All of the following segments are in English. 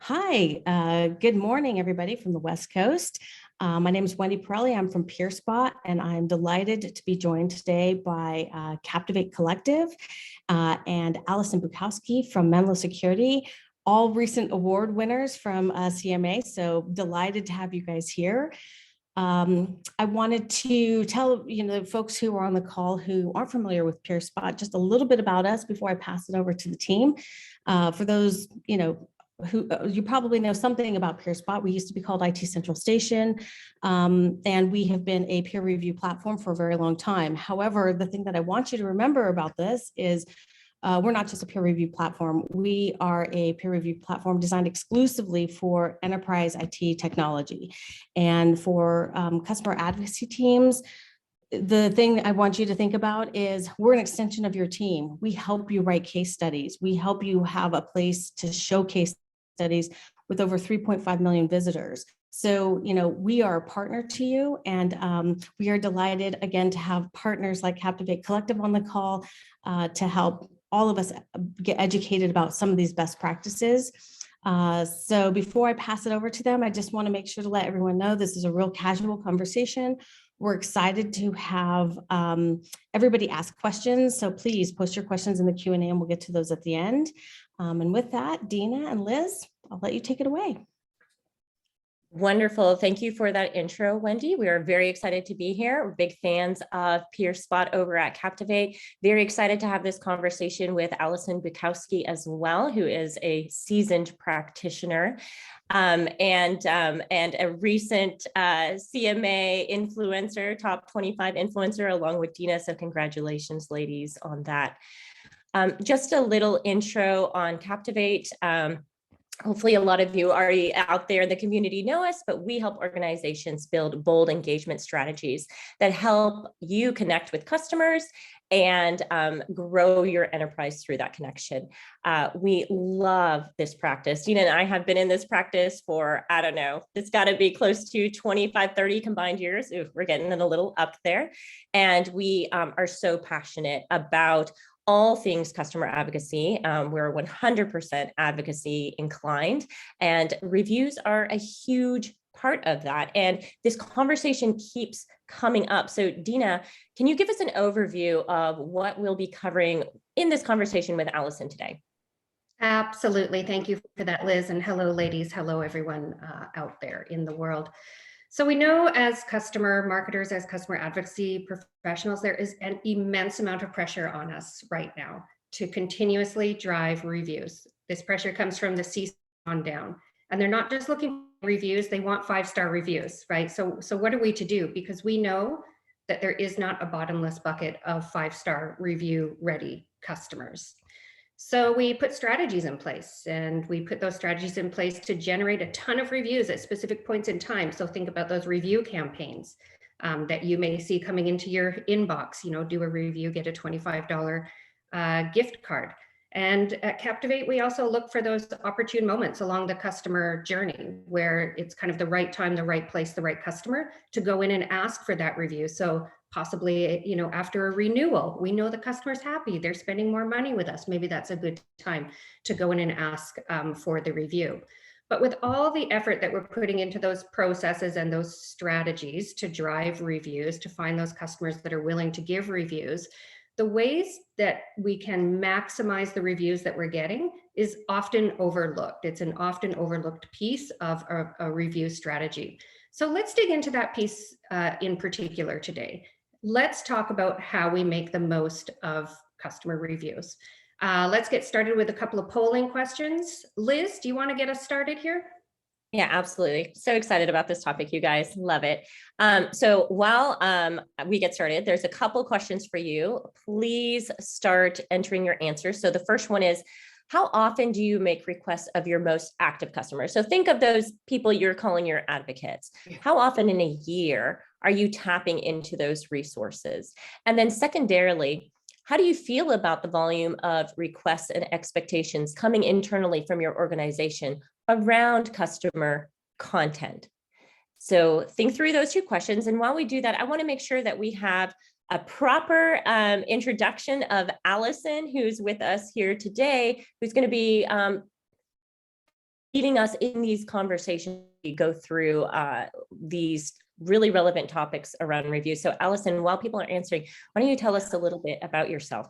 Hi, good morning, everybody from the West Coast. My name is Wendy Pirelli. I'm from PeerSpot, and I'm delighted to be joined today by Captivate Collective and Alison Bukowski from Menlo Security, all recent award winners from CMA. So delighted to have you guys here. I wanted to tell the folks who are on the call who aren't familiar with PeerSpot just a little bit about us before I pass it over to the team. For those who you probably know something about PeerSpot. We used to be called IT Central Station, and we have been a peer review platform for a very long time. However, the thing that I want you to remember about this is we're not just a peer review platform. We are a peer review platform designed exclusively for enterprise IT technology. And for customer advocacy teams, the thing I want you to think about is we're an extension of your team. We help you write case studies. We help you have a place to showcase studies with over 3.5 million visitors. So, we are a partner to you, and we are delighted again to have partners like Captivate Collective on the call to help all of us get educated about some of these best practices. So before I pass it over to them, I just want to make sure to let everyone know this is a real casual conversation. We're excited to have everybody ask questions. So please post your questions in the Q&A and we'll get to those at the end. And with that, Dina and Liz, I'll let you take it away. Wonderful. Thank you for that intro, Wendy. We are very excited to be here. We're big fans of PeerSpot over at Captivate. Very excited to have this conversation with Alison Bukowski as well, who is a seasoned practitioner and a recent CMA influencer, top 25 influencer, along with Dina. So congratulations, ladies, on that. Just a little intro on Captivate. Hopefully a lot of you already out there in the community know us, but we help organizations build bold engagement strategies that help you connect with customers and grow your enterprise through that connection. We love this practice. Dina and I have been in this practice for, I don't know, it's got to be close to 25, 30 combined years. Ooh, we're getting it a little up there. And we are so passionate about all things customer advocacy. We're 100% advocacy inclined, and reviews are a huge part of that. And this conversation keeps coming up. So Dina, can you give us an overview of what we'll be covering in this conversation with Alison today? Absolutely. Thank you for that, Liz. And hello, ladies. Hello, everyone out there in the world. So we know as customer marketers, as customer advocacy professionals, there is an immense amount of pressure on us right now to continuously drive reviews. This pressure comes from the C-suite on down, and they're not just looking for reviews, they want 5-star reviews, right? So what are we to do? Because we know that there is not a bottomless bucket of 5-star review ready customers. So we put strategies in place, and we put those strategies in place to generate a ton of reviews at specific points in time. So think about those review campaigns that you may see coming into your inbox, do a review, get a $25 gift card. And at Captivate, we also look for those opportune moments along the customer journey where it's kind of the right time, the right place, the right customer to go in and ask for that review. So possibly, after a renewal, we know the customer's happy, they're spending more money with us. Maybe that's a good time to go in and ask for the review. But with all the effort that we're putting into those processes and those strategies to drive reviews, to find those customers that are willing to give reviews, the ways that we can maximize the reviews that we're getting is often overlooked. It's an often overlooked piece of a review strategy. So let's dig into that piece in particular today. Let's talk about how we make the most of customer reviews. Let's get started with a couple of polling questions. Liz, do you want to get us started here? Yeah, absolutely. So excited about this topic, you guys. Love it. So while we get started, there's a couple questions for you. Please start entering your answers. So the first one is, how often do you make requests of your most active customers? So think of those people you're calling your advocates. How often in a year are you tapping into those resources? And then secondarily, how do you feel about the volume of requests and expectations coming internally from your organization around customer content? So think through those two questions. And while we do that, I want to make sure that we have a proper introduction of Alison, who's with us here today, who's going to be leading us in these conversations. We go through these really relevant topics around review. So Alison, while people are answering, why don't you tell us a little bit about yourself?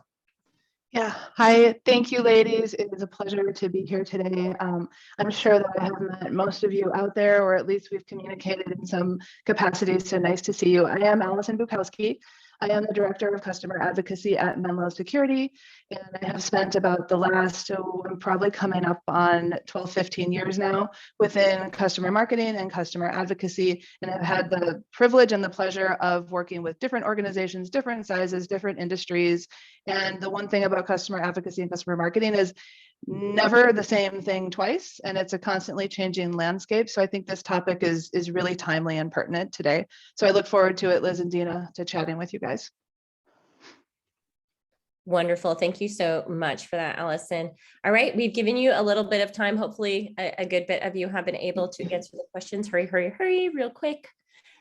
Yeah, hi, thank you, ladies. It is a pleasure to be here today. I'm sure that I have met most of you out there, or at least we've communicated in some capacity, so nice to see you. I am Alison Bukowski. I am the Director of Customer Advocacy at Menlo Security, and I have spent about the last, I'm probably coming up on 12, 15 years now within customer marketing and customer advocacy, and I've had the privilege and the pleasure of working with different organizations, different sizes, different industries. And the one thing about customer advocacy and customer marketing is never the same thing twice, and it's a constantly changing landscape. So I think this topic is really timely and pertinent today. So I look forward to it, Liz and Dina, to chatting with you guys. Wonderful. Thank you so much for that, Alison. All right, we've given you a little bit of time. Hopefully a good bit of you have been able to answer the questions. Hurry, hurry, hurry, real quick.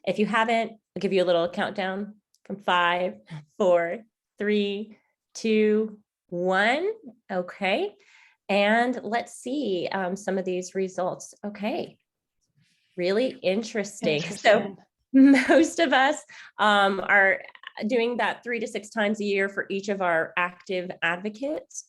If you haven't, I'll give you a little countdown from 5, 4, 3, 2, 1. Okay. And let's see some of these results. Okay. Really interesting. So most of us are doing that 3 to 6 times a year for each of our active advocates.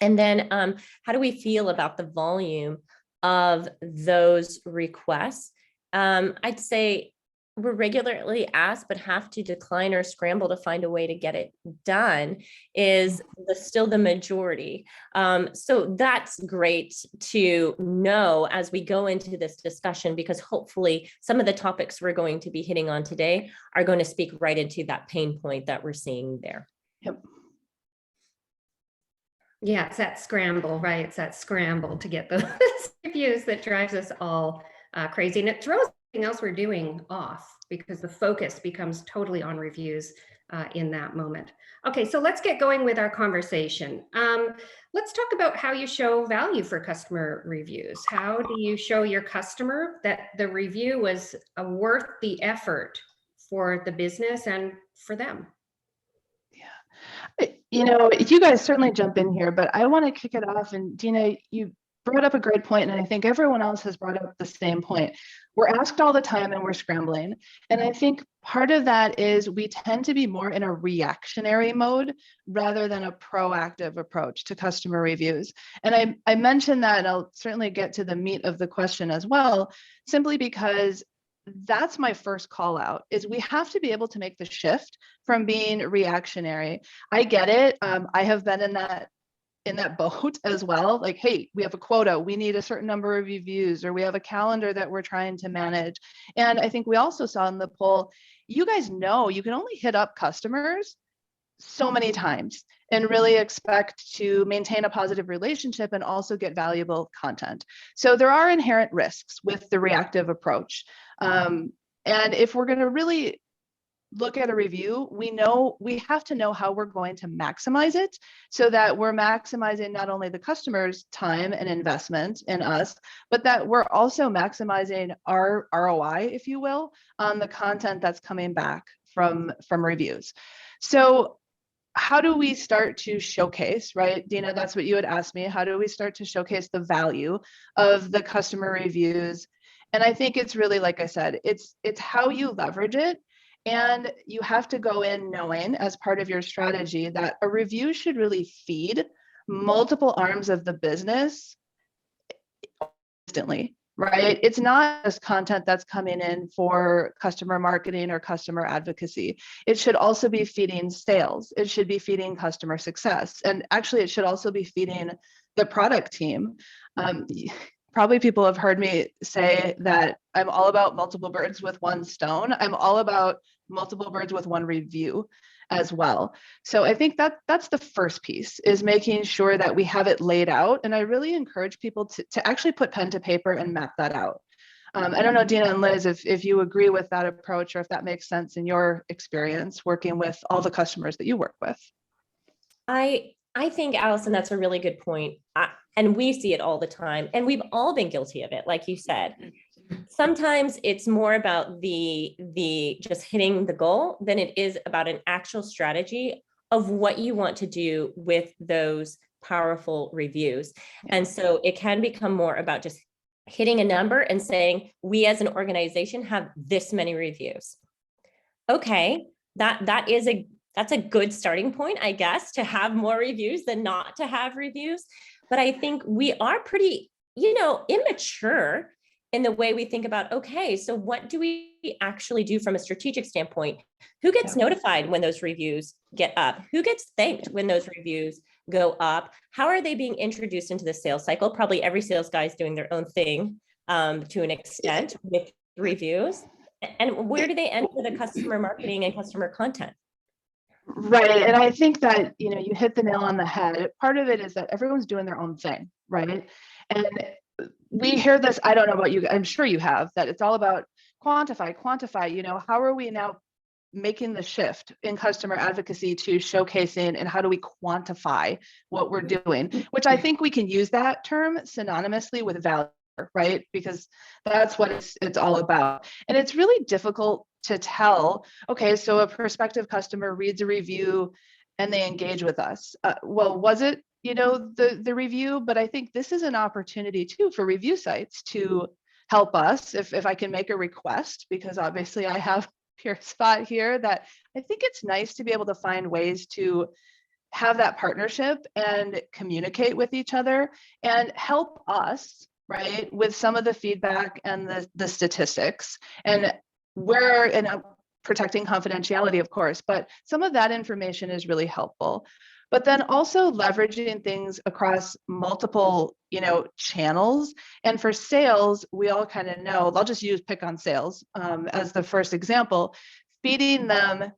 And then how do we feel about the volume of those requests? I'd say we're regularly asked, but have to decline or scramble to find a way to get it done is still the majority. So that's great to know as we go into this discussion, because hopefully some of the topics we're going to be hitting on today are going to speak right into that pain point that we're seeing there. Yep. Yeah, it's that scramble, right? It's that scramble to get those reviews that drives us all crazy. And it throws everything else we're doing off, because the focus becomes totally on reviews in that moment. Okay, so let's get going with our conversation. Let's talk about how you show value for customer reviews. How do you show your customer that the review was worth the effort for the business and for them? Yeah, you know, you guys certainly jump in here, but I want to kick it off. And Dina, you brought up a great point, and I think everyone else has brought up the same point. We're asked all the time and we're scrambling. And I think part of that is we tend to be more in a reactionary mode rather than a proactive approach to customer reviews. And I mentioned that, and I'll certainly get to the meat of the question as well, simply because that's my first call out, is we have to be able to make the shift from being reactionary. I get it. I have been in that boat as well. Like, hey, we have a quota, we need a certain number of reviews, or we have a calendar that we're trying to manage. And I think we also saw in the poll, you guys know you can only hit up customers so many times and really expect to maintain a positive relationship and also get valuable content. So there are inherent risks with the reactive approach. And if we're going to really look at a review, we have to know how we're going to maximize it, so that we're maximizing not only the customer's time and investment in us, but that we're also maximizing our ROI, if you will, on the content that's coming back from reviews. So how do we start to showcase, right? Dina, that's what you had asked me. How do we start to showcase the value of the customer reviews? And I think it's really, like I said, it's how you leverage it. And you have to go in knowing, as part of your strategy, that a review should really feed multiple arms of the business instantly, right? It's not just content that's coming in for customer marketing or customer advocacy. It should also be feeding sales. It should be feeding customer success. And actually, it should also be feeding the product team. Probably people have heard me say that I'm all about multiple birds with one stone. I'm all about multiple birds with one review as well. So I think that's the first piece, is making sure that we have it laid out. And I really encourage people to actually put pen to paper and map that out. I don't know, Dina and Liz, if you agree with that approach, or if that makes sense in your experience working with all the customers that you work with. I think, Alison, that's a really good point. And we see it all the time, and we've all been guilty of it, like you said. Sometimes it's more about the just hitting the goal than it is about an actual strategy of what you want to do with those powerful reviews. And so it can become more about just hitting a number and saying, we as an organization have this many reviews. Okay, that's a good starting point, I guess, to have more reviews than not to have reviews. But I think we are pretty, immature in the way we think about, okay, so what do we actually do from a strategic standpoint? Who gets notified when those reviews get up? Who gets thanked when those reviews go up? How are they being introduced into the sales cycle? Probably every sales guy is doing their own thing to an extent with reviews. And where do they enter the customer marketing and customer content? Right. And I think that, you hit the nail on the head. Part of it is that everyone's doing their own thing, right? And we hear this, I don't know about you, I'm sure you have, that it's all about quantify, how are we now making the shift in customer advocacy to showcasing, and how do we quantify what we're doing, which I think we can use that term synonymously with value, right? Because that's what it's all about. And it's really difficult to tell, okay, so a prospective customer reads a review and they engage with us. Well, was it, the review? But I think this is an opportunity too for review sites to help us if I can make a request, because obviously I have PeerSpot here, that I think it's nice to be able to find ways to have that partnership and communicate with each other and help us, right, with some of the feedback and the statistics. And we're protecting confidentiality, of course, but some of that information is really helpful. But then also leveraging things across multiple, channels. And for sales, we all kind of know, I'll just pick on sales as the first example, feeding them.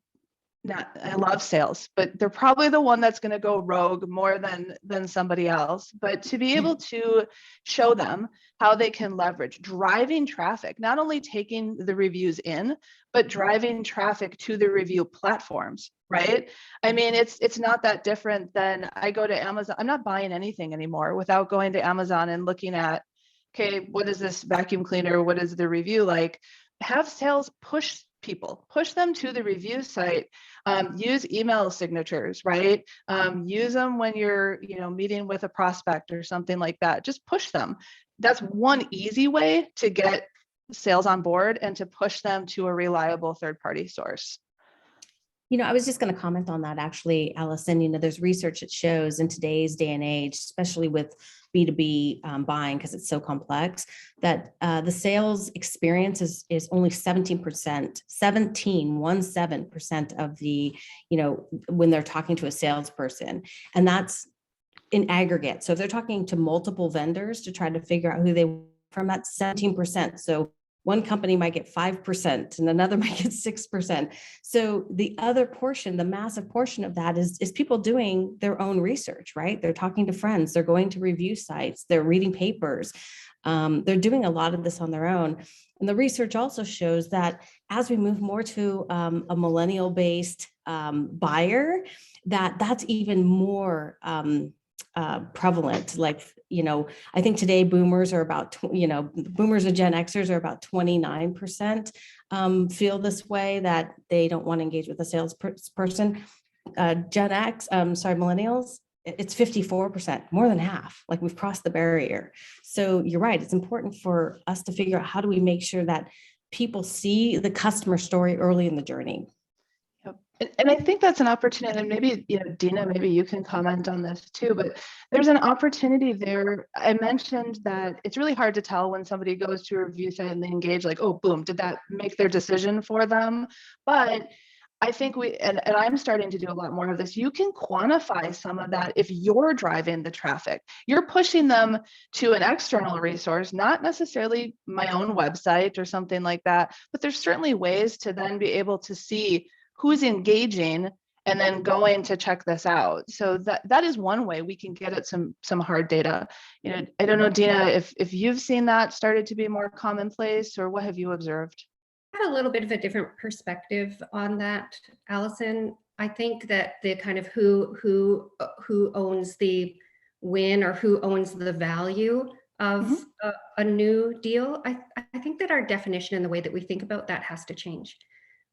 I love sales, but they're probably the one that's going to go rogue more than somebody else. But to be able to show them how they can leverage driving traffic, not only taking the reviews in, but driving traffic to the review platforms, right? I mean, it's not that different than I go to Amazon. I'm not buying anything anymore without going to Amazon and looking at, okay, what is this vacuum cleaner? What is the review like? Have sales push them to the review site. Use email signatures, right? Use them when you're, meeting with a prospect or something like that. Just push them. That's one easy way to get sales on board and to push them to a reliable third-party source. I was just going to comment on that actually, Alison. There's research that shows in today's day and age, especially with B2B buying, because it's so complex, that the sales experience is only 17%, 17% of the, when they're talking to a salesperson. And that's in aggregate. So if they're talking to multiple vendors to try to figure out who they from, that's 17%. So one company might get 5% and another might get 6%. So the other portion, the massive portion of that is people doing their own research, right? They're talking to friends, they're going to review sites, they're reading papers. They're doing a lot of this on their own. And the research also shows that as we move more to a millennial-based buyer, that's even more prevalent. Like, I think today boomers are about, boomers and Gen Xers are about 29% feel this way, that they don't want to engage with a salesperson. Millennials, it's 54%, more than half. Like, we've crossed the barrier. So you're right. It's important for us to figure out how do we make sure that people see the customer story early in the journey. And I think that's an opportunity, and maybe, Dina, maybe you can comment on this too, but there's an opportunity there. I mentioned that it's really hard to tell when somebody goes to a review site and they engage, like, oh, boom, did that make their decision for them? But I think and I'm starting to do a lot more of this. You can quantify some of that if you're driving the traffic. You're pushing them to an external resource, not necessarily my own website or something like that, but there's certainly ways to then be able to see who's engaging and then going to check this out. So that is one way we can get at some hard data. I don't know, Dina, if you've seen that started to be more commonplace, or what have you observed? I had a little bit of a different perspective on that, Alison. I think that the kind of who owns the win or who owns the value of a new deal, I think that our definition and the way that we think about that has to change.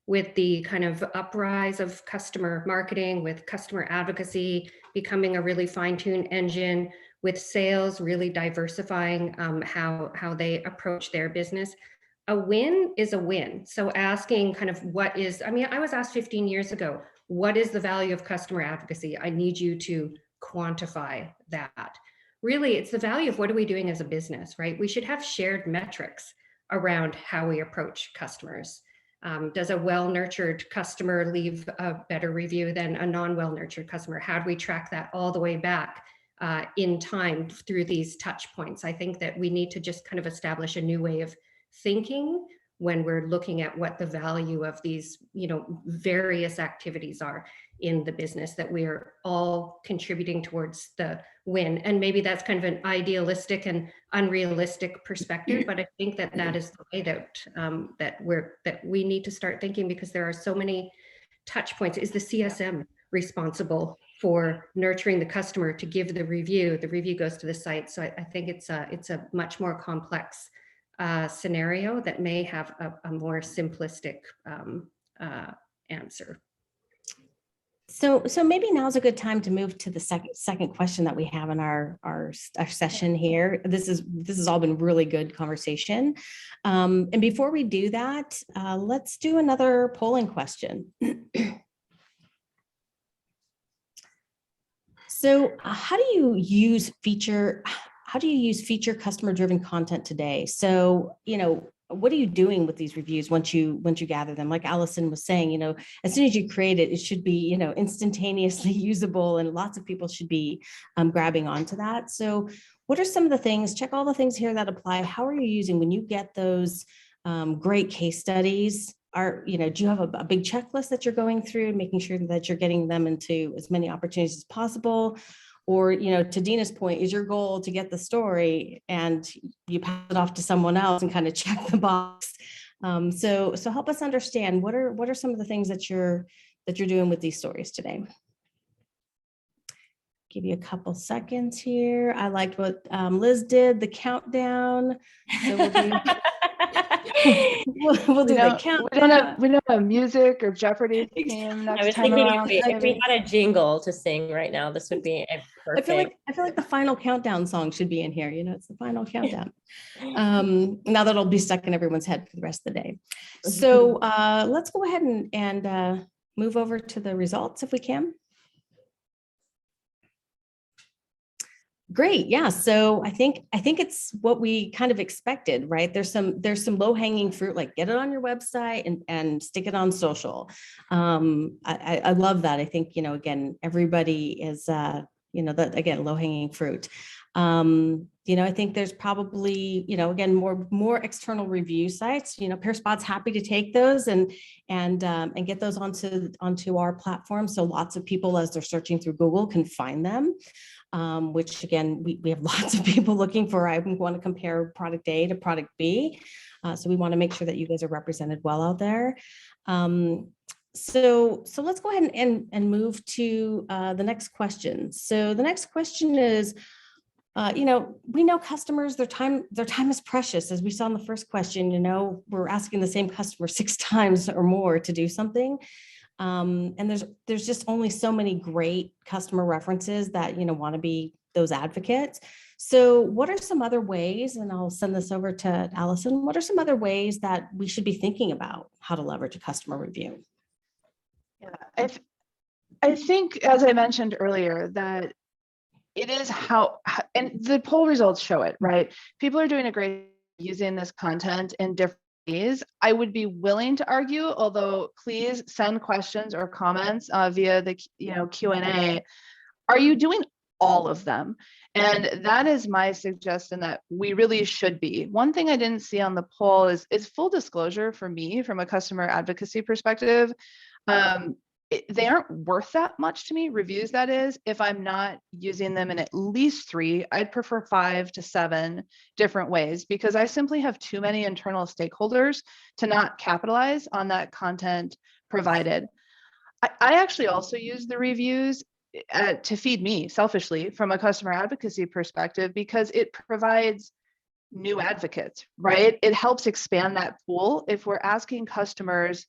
With the kind of uprise of customer marketing, with customer advocacy becoming a really fine-tuned engine, with sales really diversifying how they approach their business. A win is a win. So asking kind of what is, I mean, I was asked 15 years ago, what is the value of customer advocacy? I need you to quantify that. Really, it's the value of what are we doing as a business, right? We should have shared metrics around how we approach customers. Does a well-nurtured customer leave a better review than a non-well-nurtured customer? How do we track that all the way back in time through these touch points? I think that we need to just kind of establish a new way of thinking when we're looking at what the value of these, various activities are in the business, that we are all contributing towards the win. And maybe that's kind of an idealistic and unrealistic perspective, but I think that that is the way that we need to start thinking, because there are so many touch points. Is the CSM responsible for nurturing the customer to give the review? The review goes to the site. So I think it's a much more complex scenario that may have a more simplistic answer. So maybe now's a good time to move to the second question that we have in our session here. This has all been really good conversation. And before we do that, let's do another polling question. So how do you use feature customer-driven content today? So, what are you doing with these reviews once you gather them? Like Alison was saying, as soon as you create it, it should be, instantaneously usable, and lots of people should be grabbing onto that. So what are some of the things, check all the things here that apply. How are you using when you get those great case studies? Do you have a big checklist that you're going through, making sure that you're getting them into as many opportunities as possible? Or, to Dina's point, is your goal to get the story and you pass it off to someone else and kind of check the box? So help us understand what are some of the things that you're doing with these stories today. Give you a couple seconds here. I liked what Liz did, the countdown. So we'll do. we'll do the countdown. We don't have music or Jeopardy theme next time around. If we had a jingle to sing right now, this would be a perfect. I feel like the final countdown song should be in here. It's the final countdown. Now that'll be stuck in everyone's head for the rest of the day. So let's go ahead and move over to the results if we can. Great. Yeah. So I think it's what we kind of expected, right? There's some low hanging fruit, like get it on your website and stick it on social. I love that. I think, again, everybody is, that again, low hanging fruit. I think there's probably, again, more external review sites. PeerSpot's happy to take those and get those onto our platform. So lots of people, as they're searching through Google, can find them. Which again, we have lots of people looking for. I want to compare product A to product B. So we want to make sure that you guys are represented well out there. So let's go ahead and move to the next question. So the next question is, we know customers, their time is precious. As we saw in the first question, we're asking the same customer 6 times or more to do something. And there's just only so many great customer references that, want to be those advocates. So what are some other ways, and I'll send this over to Alison, what are some other ways that we should be thinking about how to leverage a customer review? Yeah, I think, as I mentioned earlier, that it is and the poll results show it, right? People are doing a great using this content in different ways. I would be willing to argue, although please send questions or comments via the Q&A. Are you doing all of them? And that is my suggestion, that we really should be. One thing I didn't see on the poll is full disclosure for me from a customer advocacy perspective. They aren't worth that much to me, reviews that is, if I'm not using them in at least 3. I'd prefer 5 to 7 different ways, because I simply have too many internal stakeholders to not capitalize on that content provided. I actually also use the reviews to feed me selfishly from a customer advocacy perspective, because it provides new advocates, right? It helps expand that pool. If we're asking customers,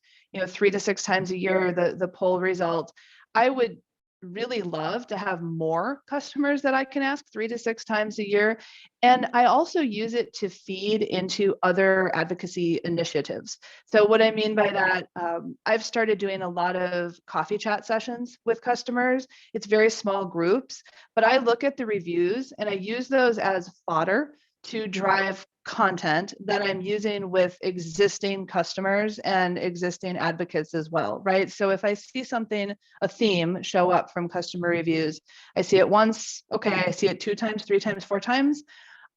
3 to 6 times a year, the poll result, I would really love to have more customers that I can ask 3 to 6 times a year. And I also use it to feed into other advocacy initiatives. So what I mean by that, I've started doing a lot of coffee chat sessions with customers. It's very small groups, but I look at the reviews and I use those as fodder to drive content that I'm using with existing customers and existing advocates as well, right? So if I see something, a theme show up from customer reviews, I see it once, okay, I see it 2 times, 3 times, 4 times,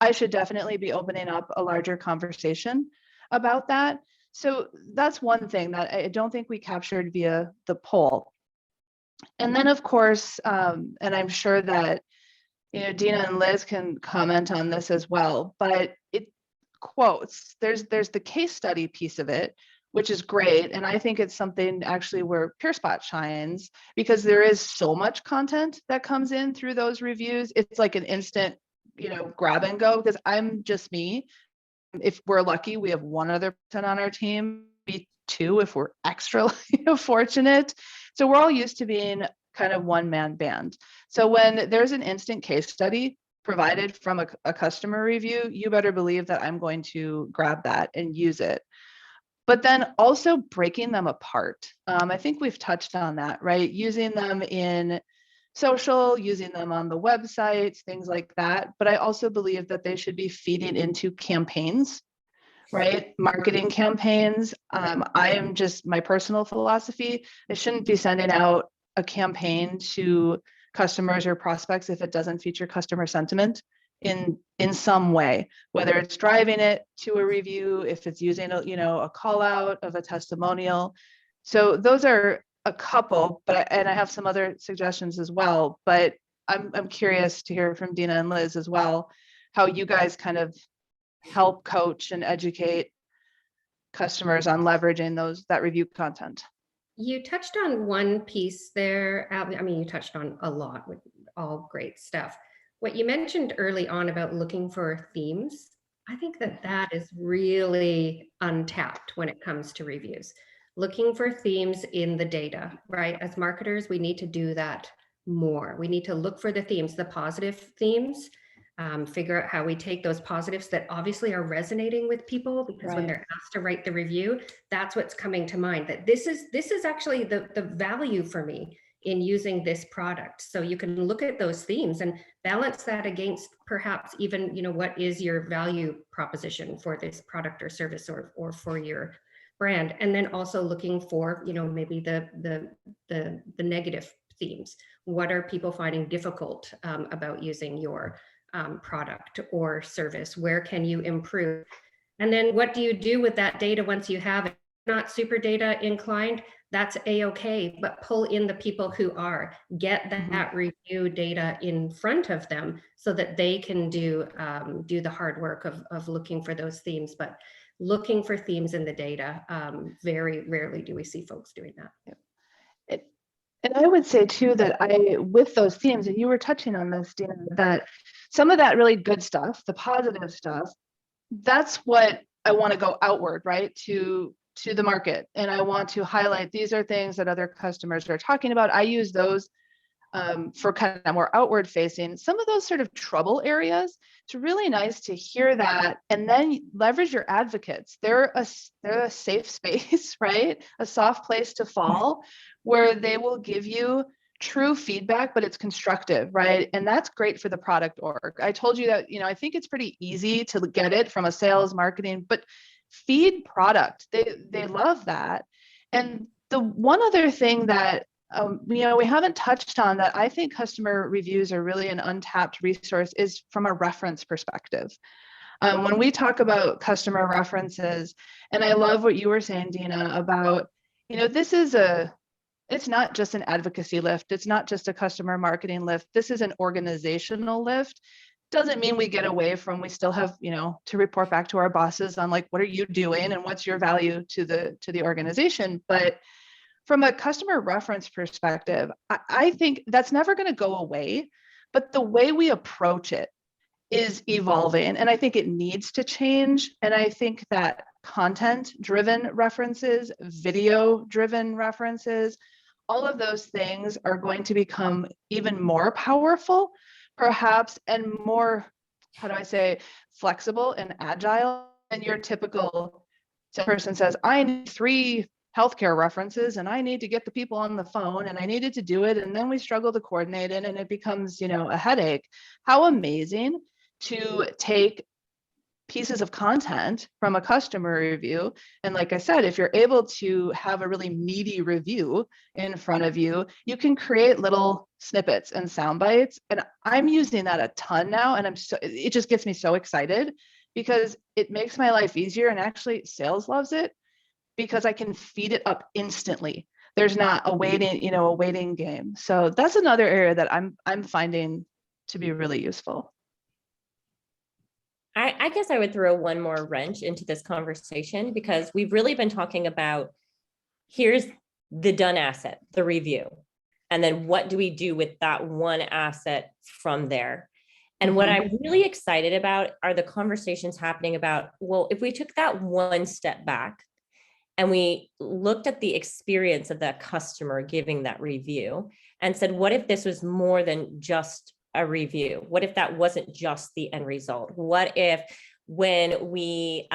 I should definitely be opening up a larger conversation about that. So that's one thing that I don't think we captured via the poll. And then of course, and I'm sure that Dina and Liz can comment on this as well, but it quotes, there's the case study piece of it, which is great. And I think it's something actually where PeerSpot shines, because there is so much content that comes in through those reviews. It's like an instant, grab and go, because I'm just me. If we're lucky, we have one other person on our team, maybe 2 if we're extra fortunate. So we're all used to being kind of one-man band. So when there's an instant case study provided from a customer review, you better believe that I'm going to grab that and use it. But then also breaking them apart. I think we've touched on that, right? Using them in social, using them on the websites, things like that. But I also believe that they should be feeding into campaigns, right? Marketing campaigns. I am just, my personal philosophy, I shouldn't be sending out a campaign to customers or prospects if it doesn't feature customer sentiment in some way, whether it's driving it to a review, if it's using a call out of a testimonial. So those are a couple, but I have some other suggestions as well. But I'm curious to hear from Dina and Liz as well, how you guys kind of help coach and educate customers on leveraging that review content. You touched on one piece there. I mean, you touched on a lot with all great stuff. What you mentioned early on about looking for themes, I think that is really untapped when it comes to reviews. Looking for themes in the data, right? As marketers, we need to do that more. We need to look for the themes, the positive themes, figure out how we take those positives that obviously are resonating with people, because when they're asked to write the review, that's what's coming to mind, that this is actually the value for me in using this product. So you can look at those themes and balance that against perhaps even, what is your value proposition for this product or service or for your brand. And then also looking for, maybe the negative themes. What are people finding difficult about using your product or service? Where can you improve? And then what do you do with that data once you have it? Not super data inclined, that's a-okay, but pull in the people who are. Get that review data in front of them so that they can do the hard work of looking for those themes. But looking for themes in the data, very rarely do we see folks doing that. And I would say too that with those themes, and you were touching on this, Dina, that some of that really good stuff, the positive stuff, that's what I want to go outward, right, to the market. And I want to highlight, these are things that other customers are talking about. I use those for kind of more outward facing. Some of those sort of trouble areas, it's really nice to hear that and then leverage your advocates. They're a safe space, right? A soft place to fall where they will give you true feedback, but it's constructive, right? And that's great for the product org. I told you that, I think it's pretty easy to get it from a sales marketing, but feed product. They love that. And the one other thing that we haven't touched on that I think customer reviews are really an untapped resource is from a reference perspective. When we talk about customer references, and I love what you were saying, Dina, about, it's not just an advocacy lift. It's not just a customer marketing lift. This is an organizational lift. Doesn't mean we get away from, we still have, to report back to our bosses on like, what are you doing and what's your value to the organization? But from a customer reference perspective, I think that's never going to go away, but the way we approach it is evolving. And I think it needs to change. And I think that content-driven references, video-driven references, all of those things are going to become even more powerful, perhaps, and more, how do I say, flexible and agile than your typical person says, I need 3 healthcare references and I need to get the people on the phone and I needed to do it. And then we struggle to coordinate it and it becomes, a headache. How amazing to take pieces of content from a customer review. And like I said, if you're able to have a really meaty review in front of you, you can create little snippets and sound bites. And I'm using that a ton now. And it just gets me so excited because it makes my life easier. And actually sales loves it because I can feed it up instantly. There's not a waiting game. So that's another area that I'm finding to be really useful. I guess I would throw one more wrench into this conversation because we've really been talking about here's the done asset, the review, and then what do we do with that one asset from there? And what I'm really excited about are the conversations happening about, well, if we took that one step back and we looked at the experience of that customer giving that review and said, what if this was more than just a review? What if that wasn't just the end result? What if when we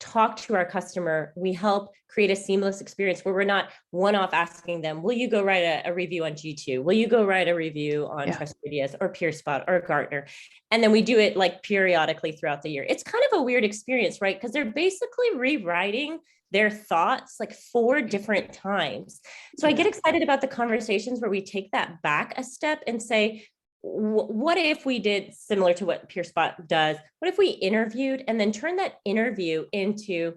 talk to our customer, we help create a seamless experience where we're not one-off asking them, will you go write a review on G2? Will you go write a review on Trust Radius or PeerSpot or Gartner? And then we do it like periodically throughout the year. It's kind of a weird experience, right? Because they're basically rewriting their thoughts like 4 different times. So I get excited about the conversations where we take that back a step and say, what if we did similar to what PeerSpot does? What if we interviewed and then turned that interview into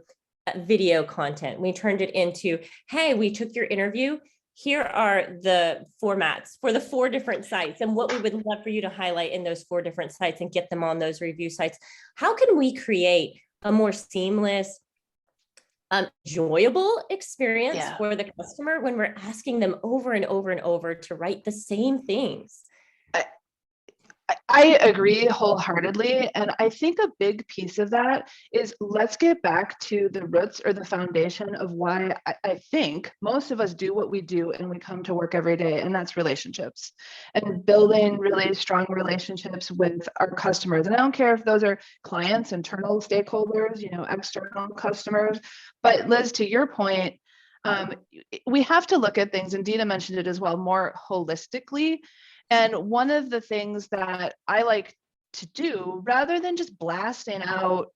video content? We turned it into, hey, we took your interview. Here are the formats for the 4 different sites and what we would love for you to highlight in those 4 different sites and get them on those review sites. How can we create a more seamless, enjoyable experience for the customer when we're asking them over and over and over to write the same things? I agree wholeheartedly. And I think a big piece of that is let's get back to the roots or the foundation of why I think most of us do what we do and we come to work every day, and that's relationships and building really strong relationships with our customers. And I don't care if those are clients, internal stakeholders, external customers. But Liz, to your point, we have to look at things, and Dina mentioned it as well, more holistically. And one of the things that I like to do, rather than just blasting out,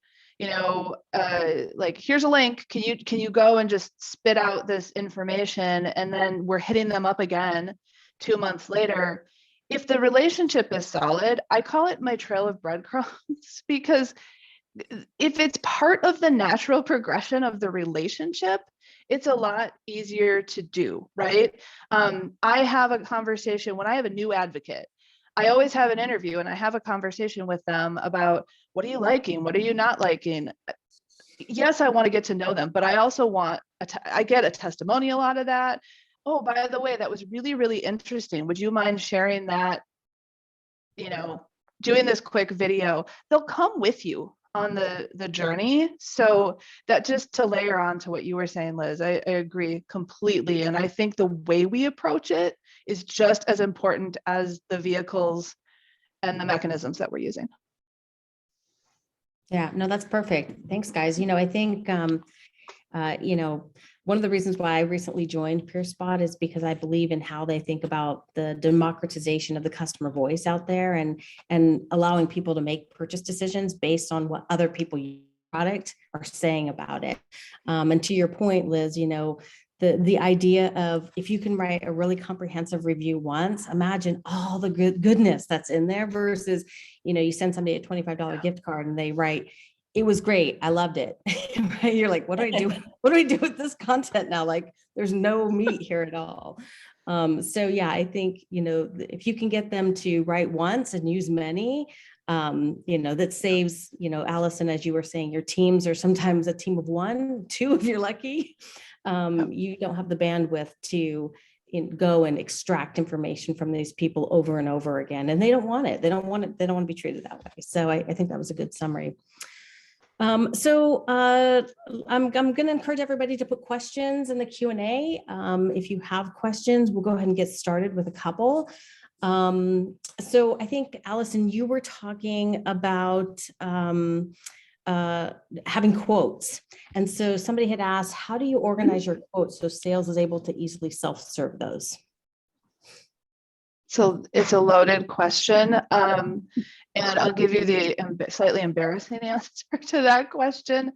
like, here's a link, can you go and just spit out this information, and then we're hitting them up again 2 months later. If the relationship is solid, I call it my trail of breadcrumbs, because if it's part of the natural progression of the relationship, it's a lot easier to do, right? I have a conversation when I have a new advocate. I always have an interview and I have a conversation with them about, what are you liking? What are you not liking? Yes, I want to get to know them, but I also want, I get a testimonial out of that. Oh, by the way, that was really, really interesting. Would you mind sharing that, doing this quick video? They'll come with you on the journey. So that, just to layer on to what you were saying, Liz, I agree completely. And I think the way we approach it is just as important as the vehicles and the mechanisms that we're using. Yeah, no, that's perfect. Thanks, guys. I think, one of the reasons why I recently joined PeerSpot is because I believe in how they think about the democratization of the customer voice out there, and allowing people to make purchase decisions based on what other people use the product are saying about it. And to your point, Liz, the idea of, if you can write a really comprehensive review once, imagine all the goodness that's in there versus, you send somebody a $25 gift card and they write, it was great, I loved it. Right? You're like, what do I do? What do we do with this content now? Like, there's no meat here at all. So yeah, I think, if you can get them to write once and use many, that saves, Alison, as you were saying, your teams are sometimes a team of 1, 2 if you're lucky. You don't have the bandwidth to go and extract information from these people over and over again. And they don't want it. They don't want to be treated that way. So I think that was a good summary. I'm going to encourage everybody to put questions in the Q&A. If you have questions, we'll go ahead and get started with a couple. So I think, Alison, you were talking about having quotes. And so somebody had asked, how do you organize your quotes so sales is able to easily self-serve those? So it's a loaded question. And I'll give you the slightly embarrassing answer to that question,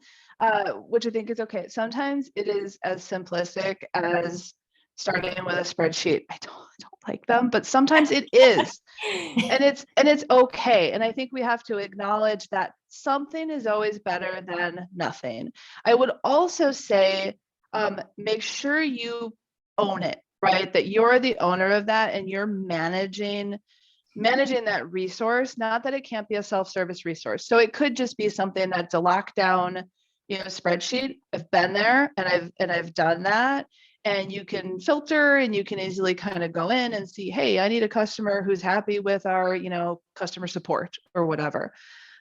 which I think is okay. Sometimes it is as simplistic as starting with a spreadsheet. I don't like them, but sometimes it is. And it's okay. And I think we have to acknowledge that something is always better than nothing. I would also say, make sure you own it, right? That you're the owner of that and you're managing that resource. Not that it can't be a self-service resource. So it could just be something that's a lockdown, spreadsheet. I've been there and I've done that. And you can filter and you can easily kind of go in and see, hey, I need a customer who's happy with our, customer support or whatever.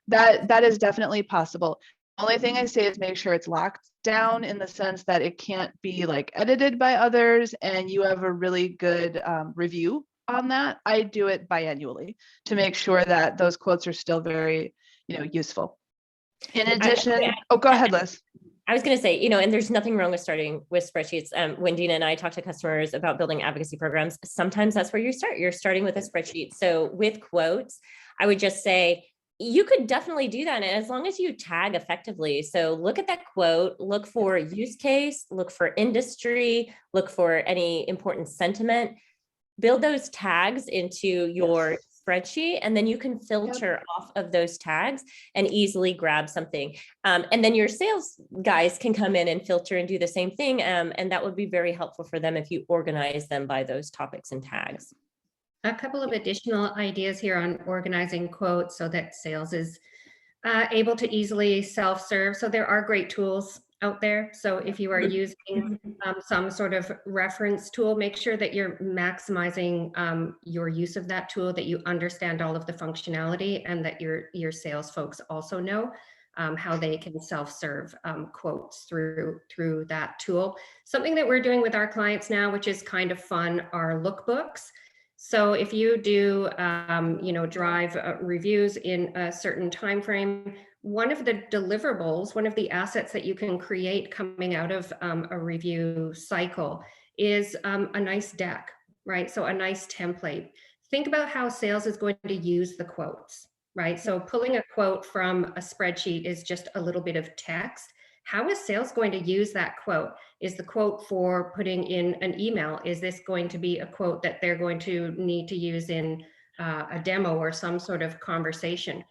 That is definitely possible. The only thing I say is make sure it's locked down in the sense that it can't be like edited by others and you have a really good review on that. I do it biannually to make sure that those quotes are still very, useful. In addition, go ahead, Liz. I was going to say, and there's nothing wrong with starting with spreadsheets. When Dina and I talk to customers about building advocacy programs, sometimes that's where you start. You're starting with a spreadsheet. So with quotes, I would just say, you could definitely do that. And as long as you tag effectively. So look at that quote, look for use case, look for industry, look for any important sentiment, build those tags into your spreadsheet, and then you can filter off of those tags and easily grab something. And then your sales guys can come in and filter and do the same thing. And that would be very helpful for them if you organize them by those topics and tags. A couple of additional ideas here on organizing quotes so that sales is able to easily self-serve. So there are great tools out there. So if you are using some sort of reference tool, make sure that you're maximizing your use of that tool, that you understand all of the functionality, and that your sales folks also know how they can self-serve quotes through that tool. Something that we're doing with our clients now, which is kind of fun, are lookbooks. So if you do, drive reviews in a certain time frame, one of the deliverables, one of the assets that you can create coming out of a review cycle is a nice deck, right? So a nice template. Think about how sales is going to use the quotes, right? So pulling a quote from a spreadsheet is just a little bit of text. How is sales going to use that quote? Is the quote for putting in an email? Is this going to be a quote that they're going to need to use in a demo or some sort of conversation?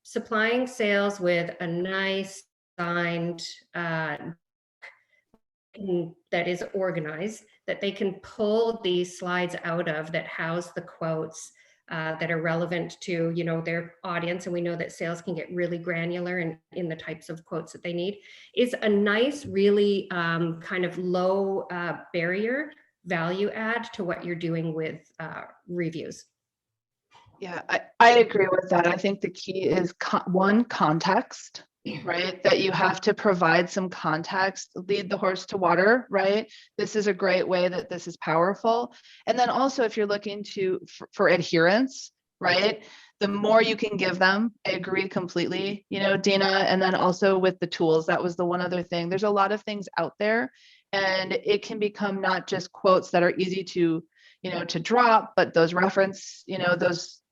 Supplying sales with a nice signed that is organized, that they can pull these slides out of, that house the quotes that are relevant to their audience, and we know that sales can get really granular in the types of quotes that they need, is a nice, really kind of low barrier value add to what you're doing with reviews. Yeah, I agree with that. I think the key is context, right? That you have to provide some context, lead the horse to water, right? This is a great way that this is powerful. And then also if you're looking for adherence, right? The more you can give them, I agree completely, Dina. And then also with the tools, that was the one other thing. There's a lot of things out there and it can become not just quotes that are easy to drop, but those reference,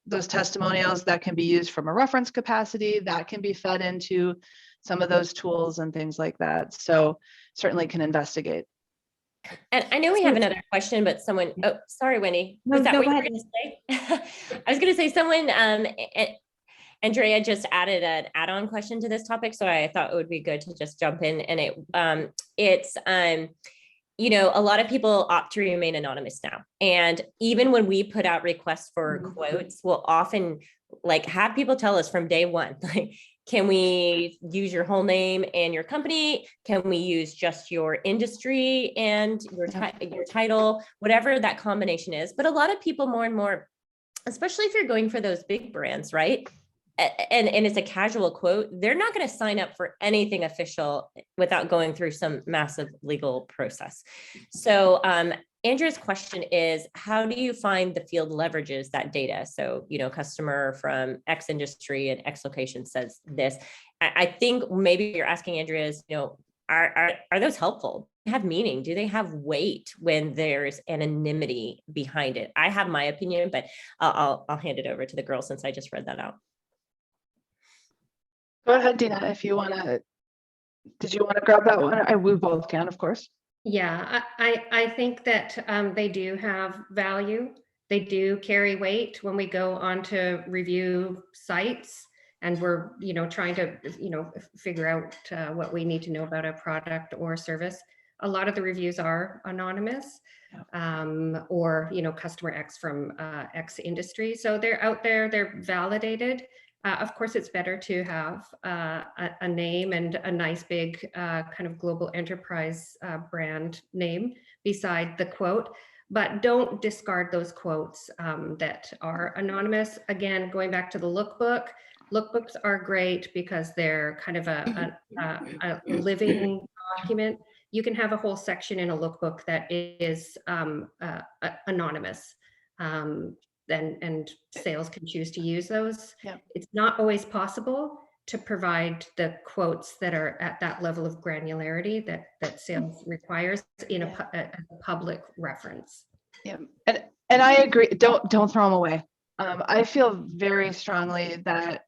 those testimonials that can be used from a reference capacity that can be fed into some of those tools and things like that. So certainly can investigate. And I know we have another question, but someone, oh, sorry, Wendy. Was that what you were going to say? I was going to say someone, Andrea just added an add-on question to this topic. So I thought it would be good to just jump in, and it's a lot of people opt to remain anonymous now. And even when we put out requests for quotes, we'll often have people tell us from day one, can we use your whole name and your company? Can we use just your industry and your title, whatever that combination is. But a lot of people more and more, especially if you're going for those big brands, right? and it's a casual quote, they're not going to sign up for anything official without going through some massive legal process. So Andrea's question is, how do you find the field leverages that data? So, customer from X industry and X location says this. I think maybe you're asking, Andrea, is, are those helpful? Have meaning? Do they have weight when there's anonymity behind it? I have my opinion, but I'll hand it over to the girls since I just read that out. Go ahead, Dina, if you want to. Did you want to grab that one? We both can, of course. Yeah, I think that they do have value. They do carry weight when we go onto review sites and we're, trying to, figure out what we need to know about a product or service. A lot of the reviews are anonymous, or, customer X from X industry. So they're out there, they're validated. Of course, it's better to have a name and a nice big kind of global enterprise brand name beside the quote, but don't discard those quotes that are anonymous. Again, going back to the lookbook, lookbooks are great because they're kind of a living document. You can have a whole section in a lookbook that is anonymous. And sales can choose to use those. Yeah. It's not always possible to provide the quotes that are at that level of granularity that sales requires in a public reference. Yeah, and I agree. Don't throw them away. I feel very strongly that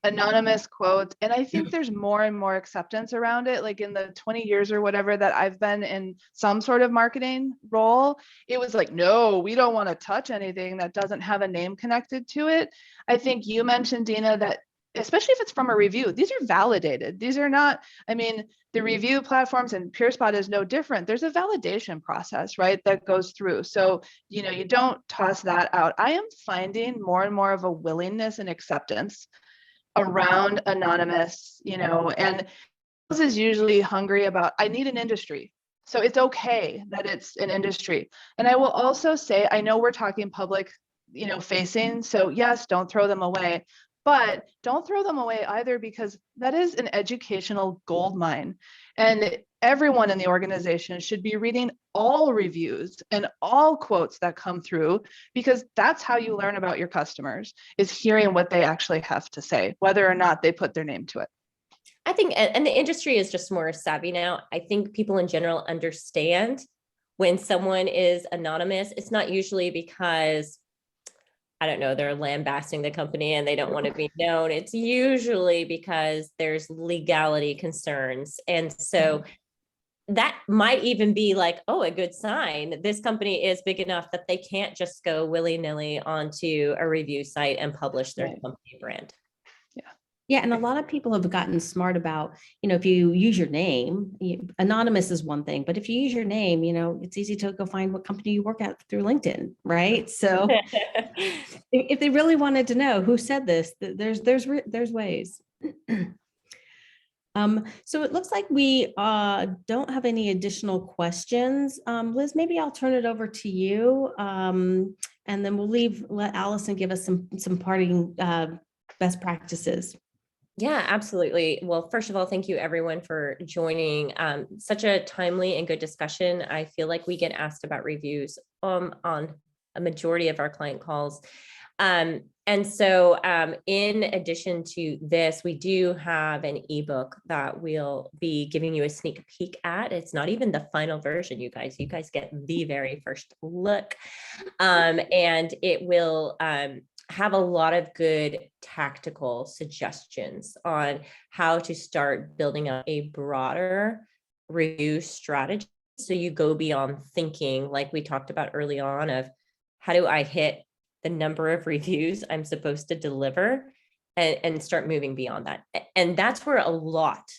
anonymous quotes, and I think there's more and more acceptance around it. Like in the 20 years or whatever that I've been in some sort of marketing role, it was like, no, we don't want to touch anything that doesn't have a name connected to it. I think you mentioned, Dina, that especially if it's from a review, these are validated. These are not, the review platforms, and PeerSpot is no different. There's a validation process, right, that goes through. So, you don't toss that out. I am finding more and more of a willingness and acceptance around anonymous, and this is usually hungry about, I need an industry. So it's okay that it's an industry. And I will also say, I know we're talking public, facing. So yes, don't throw them away, but don't throw them away either, because that is an educational goldmine. And everyone in the organization should be reading all reviews and all quotes that come through, because that's how you learn about your customers, is hearing what they actually have to say, whether or not they put their name to it. I think, and the industry is just more savvy now. I think people in general understand when someone is anonymous, it's not usually because, I don't know, they're lambasting the company and they don't want to be known. It's usually because there's legality concerns. And so that might even be like, oh, a good sign. This company is big enough that they can't just go willy-nilly onto a review site and publish their company brand. Yeah, and a lot of people have gotten smart about, if you use your name, anonymous is one thing, but if you use your name, it's easy to go find what company you work at through LinkedIn, right? So if they really wanted to know who said this, there's ways. So it looks like we don't have any additional questions. Liz, maybe I'll turn it over to you, and then let Alison give us some parting best practices. Yeah, absolutely. Well, first of all, thank you everyone for joining. Such a timely and good discussion. I feel like we get asked about reviews on a majority of our client calls. And so in addition to this, we do have an ebook that we'll be giving you a sneak peek at. It's not even the final version, you guys. You guys get the very first look. And it will have a lot of good tactical suggestions on how to start building up a broader review strategy. So you go beyond thinking, like we talked about early on, of how do I hit the number of reviews I'm supposed to deliver, and start moving beyond that. And that's where a lot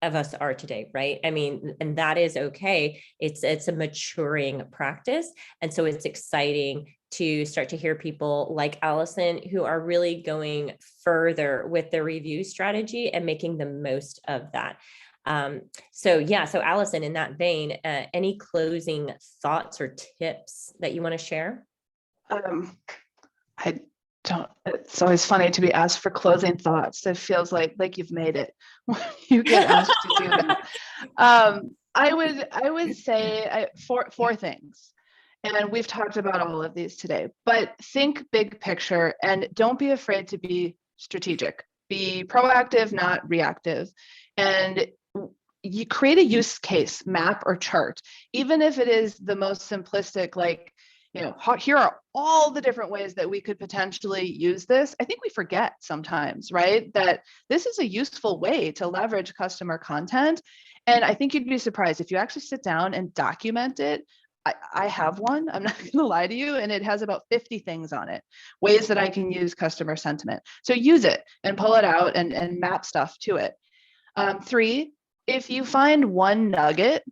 of us are today, right? And that is okay. It's a maturing practice. And so it's exciting to start to hear people like Alison who are really going further with their review strategy and making the most of that. So Alison, in that vein, any closing thoughts or tips that you want to share? I It's always funny to be asked for closing thoughts. It feels like you've made it when you get asked to do that. I would say four things. And we've talked about all of these today, but think big picture and don't be afraid to be strategic. Be proactive, not reactive. And you create a use case map or chart, even if it is the most simplistic, like, here are all the different ways that we could potentially use this. I think we forget sometimes, right, that this is a useful way to leverage customer content. And I think you'd be surprised if you actually sit down and document it. I have one, I'm not going to lie to you, and it has about 50 things on it, ways that I can use customer sentiment. So use it and pull it out and map stuff to it. 3, if you find one nugget,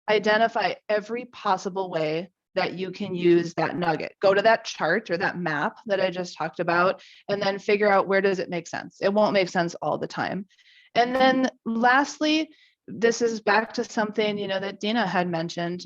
identify every possible way that you can use that nugget. Go to that chart or that map that I just talked about, and then figure out where does it make sense. It won't make sense all the time. And then lastly, this is back to something, that Dina had mentioned,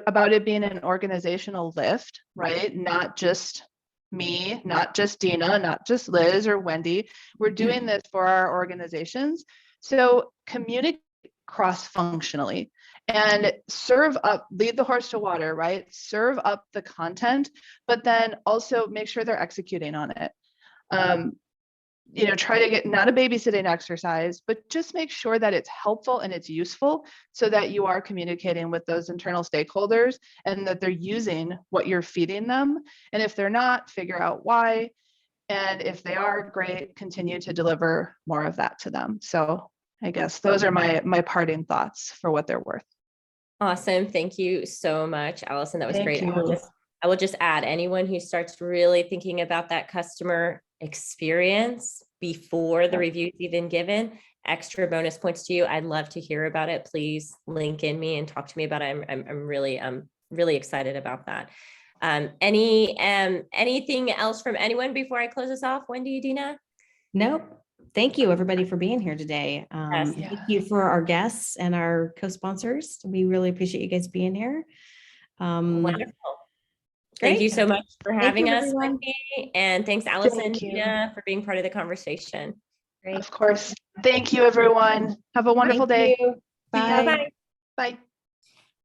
about it being an organizational lift, right? Not just me, not just Dina, not just Liz or Wendy. We're doing this for our organizations. So communicate cross-functionally and serve up, lead the horse to water, right? Serve up the content, but then also make sure they're executing on it. Try to get, not a babysitting exercise, but just make sure that it's helpful and it's useful so that you are communicating with those internal stakeholders and that they're using what you're feeding them. And if they're not, figure out why. And if they are, great, continue to deliver more of that to them. So I guess those are my parting thoughts for what they're worth. Awesome. Thank you so much, Alison. That was Thank great. you. I will just add, anyone who starts really thinking about that customer experience before the review is even given, extra bonus points to you. I'd love to hear about it. Please link in me and talk to me about it. I'm really excited about that. Anything else from anyone before I close this off? Wendy, Dina? Nope. Thank you, everybody, for being here today. Yes. Thank you for our guests and our co-sponsors. We really appreciate you guys being here. Wonderful. Great. Thank you so much for having us, everyone. Wendy. And thanks, Alison, Thank you. Dina, for being part of the conversation. Great. Of course. Thank you, everyone. Have a wonderful day. Thank you. See ya. Bye. Bye. Bye.